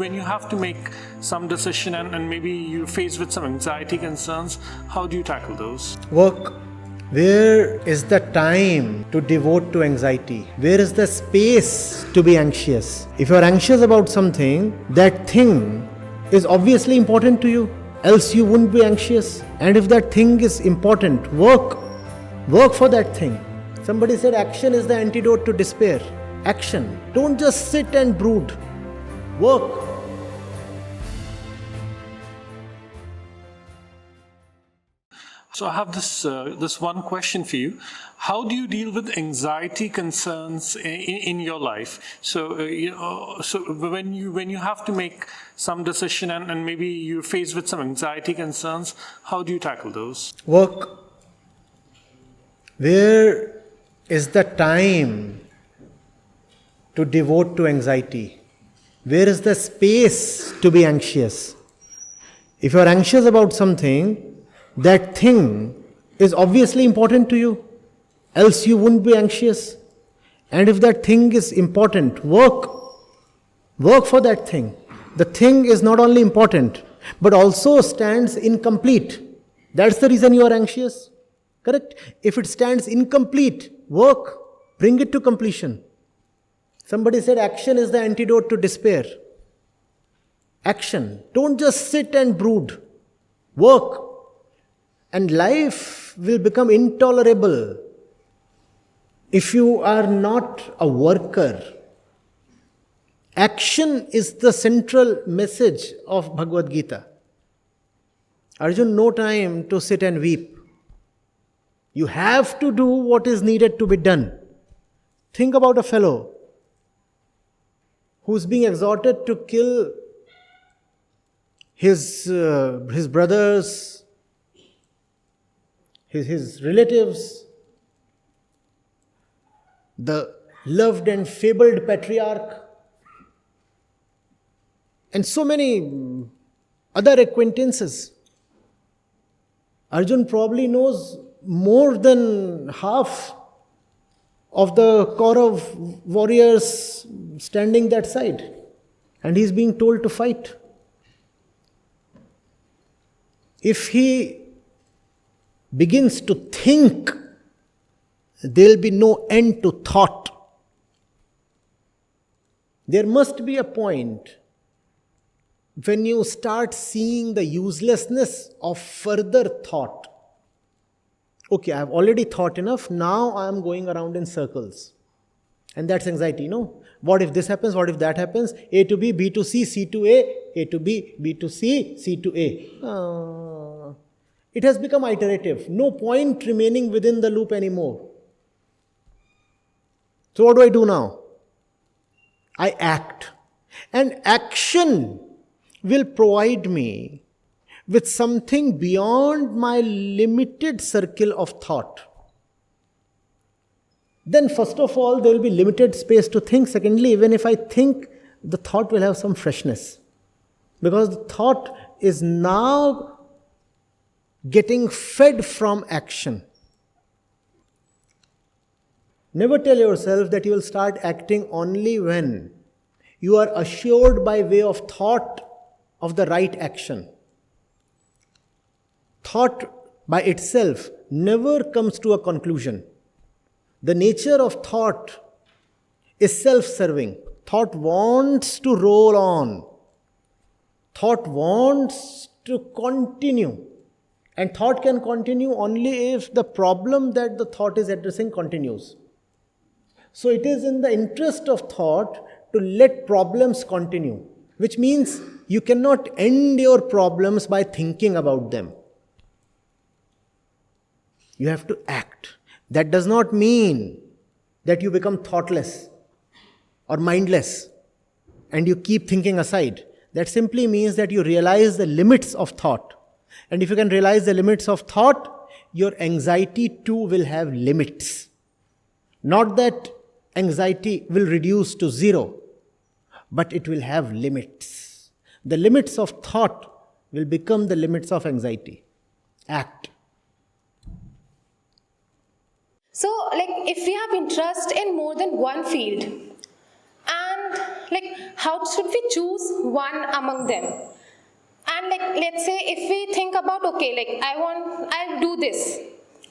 when you have to make some decision and maybe you're faced with some anxiety concerns, how do you tackle those? Work. Where is the time to devote to anxiety? Where is the space to be anxious? If you're anxious about something, that thing is obviously important to you, else you wouldn't be anxious. And if that thing is important, work for that thing. Somebody said action is the antidote to despair. Action. Don't just sit and brood. Work. So I have this one question for you. How do you deal with anxiety concerns in your life? So when you have to make some decision and maybe you're faced with some anxiety concerns, how do you tackle those? Work. Where is the time to devote to anxiety? Where is the space to be anxious? If you're anxious about something, that thing is obviously important to you, else you wouldn't be anxious. And if that thing is important, work for that thing. The thing is not only important, but also stands incomplete. That's the reason you are anxious. Correct? If it stands incomplete, work, bring it to completion. Somebody said action is the antidote to despair. Action. Don't just sit and brood. Work. And life will become intolerable if you are not a worker. Action is the central message of Bhagavad Gita. Arjun, no time to sit and weep. You have to do what is needed to be done. Think about a fellow who's being exhorted to kill his brothers, his relatives, the loved and fabled patriarch, and so many other acquaintances. Arjun probably knows more than half of the Kaurav warriors standing that side, and he's being told to fight. If he begins to think, there will be no end to thought. There must be a point when you start seeing the uselessness of further thought. Okay, I have already thought enough, now I am going around in circles. And that's anxiety, no? What if this happens, what if that happens? A to B, B to C, C to A to B, B to C, C to A. It has become iterative. No point remaining within the loop anymore. So what do I do now? I act. And action will provide me with something beyond my limited circle of thought. Then first of all, there will be limited space to think. Secondly, even if I think, the thought will have some freshness. Because the thought is now getting fed from action. Never tell yourself that you will start acting only when you are assured by way of thought of the right action. Thought by itself never comes to a conclusion. The nature of thought is self-serving. Thought wants to roll on. Thought wants to continue. And thought can continue only if the problem that the thought is addressing continues. So it is in the interest of thought to let problems continue, which means you cannot end your problems by thinking about them. You have to act. That does not mean that you become thoughtless or mindless and you keep thinking aside. That simply means that you realize the limits of thought. And if you can realize the limits of thought, your anxiety too will have limits. Not that anxiety will reduce to zero, but it will have limits. The limits of thought will become the limits of anxiety. Act. So, if we have interest in more than one field, and like how should we choose one among them? And like, let's say if we think about, okay, like I'll do this,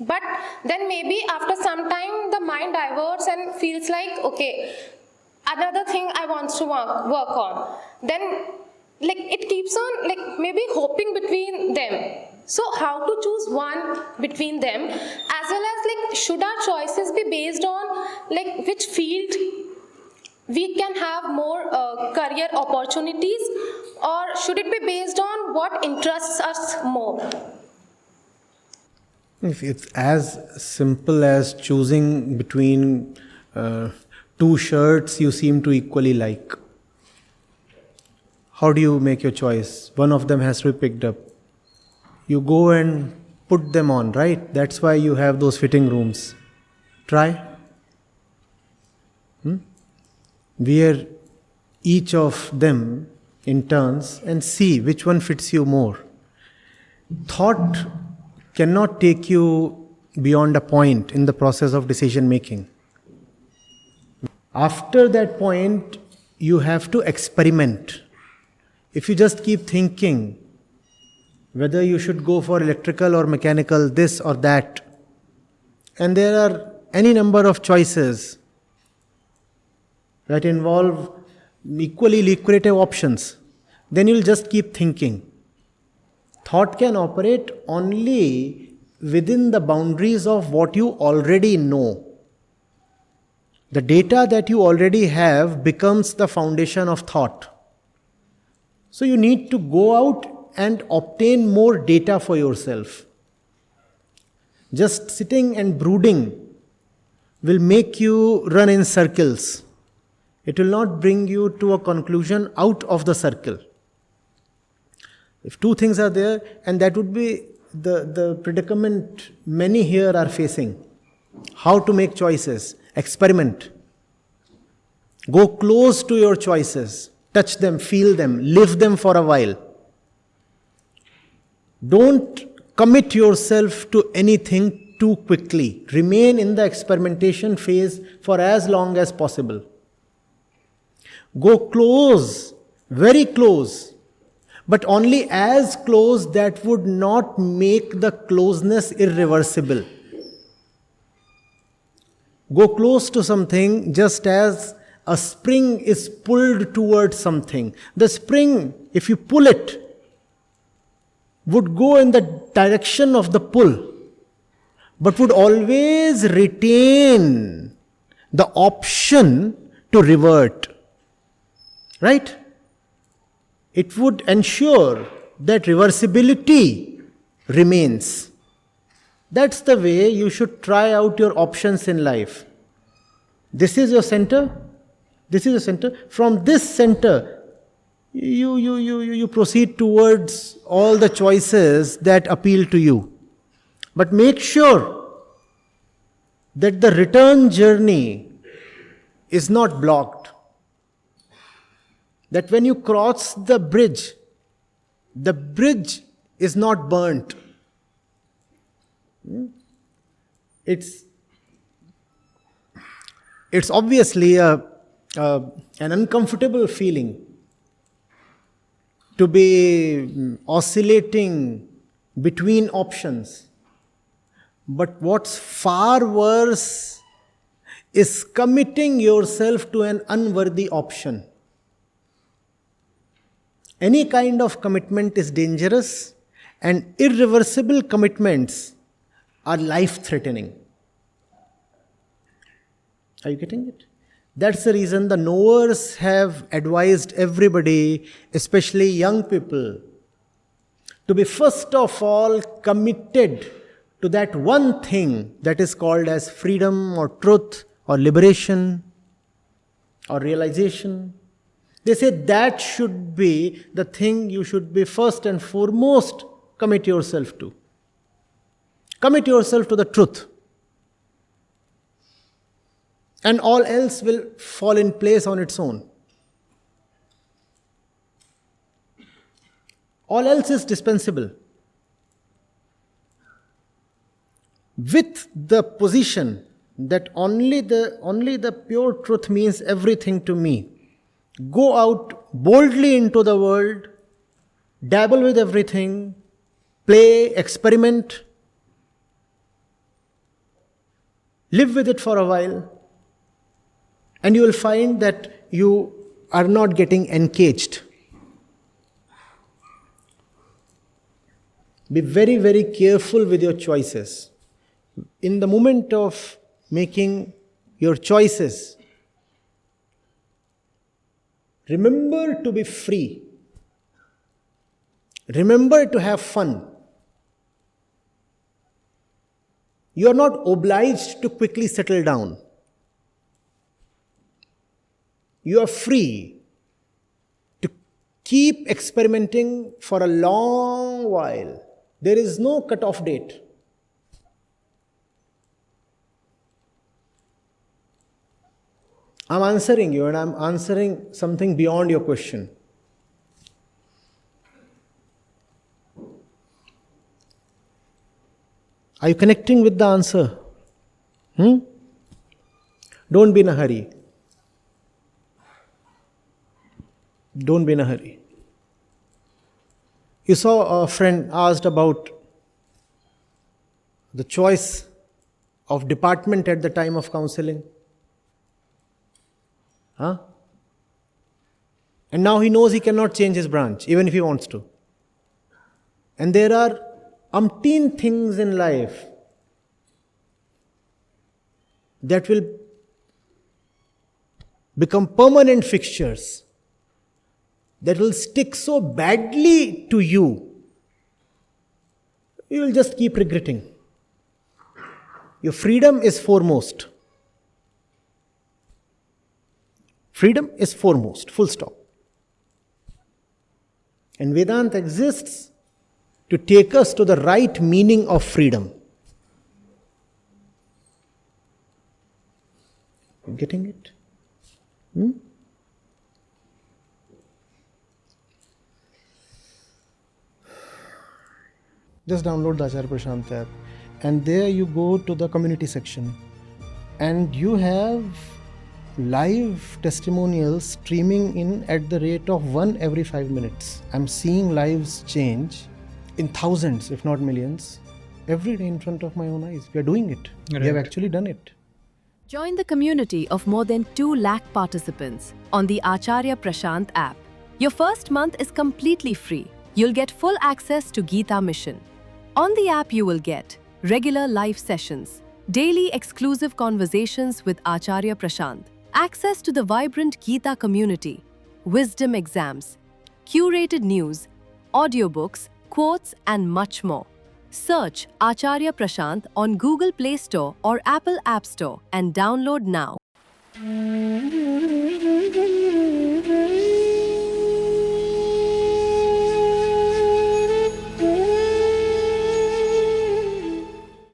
but then maybe after some time the mind diverts and feels like, okay, another thing I want to work on. Then like it keeps on like maybe hopping between them. So how to choose one between them, as well as like should our choices be based on like which field we can have more career opportunities, or should it be based on what interests us more? If it's as simple as choosing between two shirts you seem to equally like, how do you make your choice? One of them has to be picked up. You go and put them on, right? That's why you have those fitting rooms. Try. Wear each of them in turns and see which one fits you more. Thought cannot take you beyond a point in the process of decision making. After that point, you have to experiment. If you just keep thinking whether you should go for electrical or mechanical, this or that, and there are any number of choices that involve equally lucrative options, then you'll just keep thinking. Thought can operate only within the boundaries of what you already know. The data that you already have becomes the foundation of thought. So you need to go out and obtain more data for yourself. Just sitting and brooding will make you run in circles. It will not bring you to a conclusion out of the circle. If two things are there, and that would be the predicament many here are facing. How to make choices? Experiment. Go close to your choices. Touch them, feel them, live them for a while. Don't commit yourself to anything too quickly. Remain in the experimentation phase for as long as possible. Go close, very close, but only as close that would not make the closeness irreversible. Go close to something just as a spring is pulled towards something. The spring, if you pull it, would go in the direction of the pull, but would always retain the option to revert. Right? It would ensure that reversibility remains. That's the way you should try out your options in life. This is your center. This is your center. From this center, you proceed towards all the choices that appeal to you. But make sure that the return journey is not blocked. That when you cross the bridge is not burnt. It's obviously an uncomfortable feeling to be oscillating between options. But what's far worse is committing yourself to an unworthy option. Any kind of commitment is dangerous, and irreversible commitments are life-threatening. Are you getting it? That's the reason the knowers have advised everybody, especially young people, to be first of all committed to that one thing that is called as freedom or truth or liberation or realization. They say that should be the thing you should be first and foremost commit yourself to. Commit yourself to the truth. And all else will fall in place on its own. All else is dispensable. With the position that only the pure truth means everything to me, Go out boldly into the world, dabble with everything, play, experiment, live with it for a while, and you will find that you are not getting encaged. Be very, very careful with your choices. In the moment of making your choices, remember to be free. Remember to have fun. You are not obliged to quickly settle down. You are free to keep experimenting for a long while. There is no cut-off date. I'm answering you, and I'm answering something beyond your question. Are you connecting with the answer? Don't be in a hurry. Don't be in a hurry. You saw a friend asked about the choice of department at the time of counseling. And now he knows he cannot change his branch, even if he wants to. And there are umpteen things in life that will become permanent fixtures, that will stick so badly to you, you will just keep regretting. Your freedom is foremost. Freedom is foremost, full stop. And Vedanta exists to take us to the right meaning of freedom. You getting it? Just download the Acharya Prashant app, and there you go to the community section, and you have live testimonials streaming in at the rate of 1 every 5 minutes. I'm seeing lives change in thousands, if not millions, every day in front of my own eyes. We are doing it. Right. We have actually done it. Join the community of more than 2 lakh participants on the Acharya Prashant app. Your first month is completely free. You'll get full access to Gita Mission. On the app, you will get regular live sessions, daily exclusive conversations with Acharya Prashant, access to the vibrant Gita community, wisdom exams, curated news, audiobooks, quotes, and much more. Search Acharya Prashant on Google Play Store or Apple App Store and download now.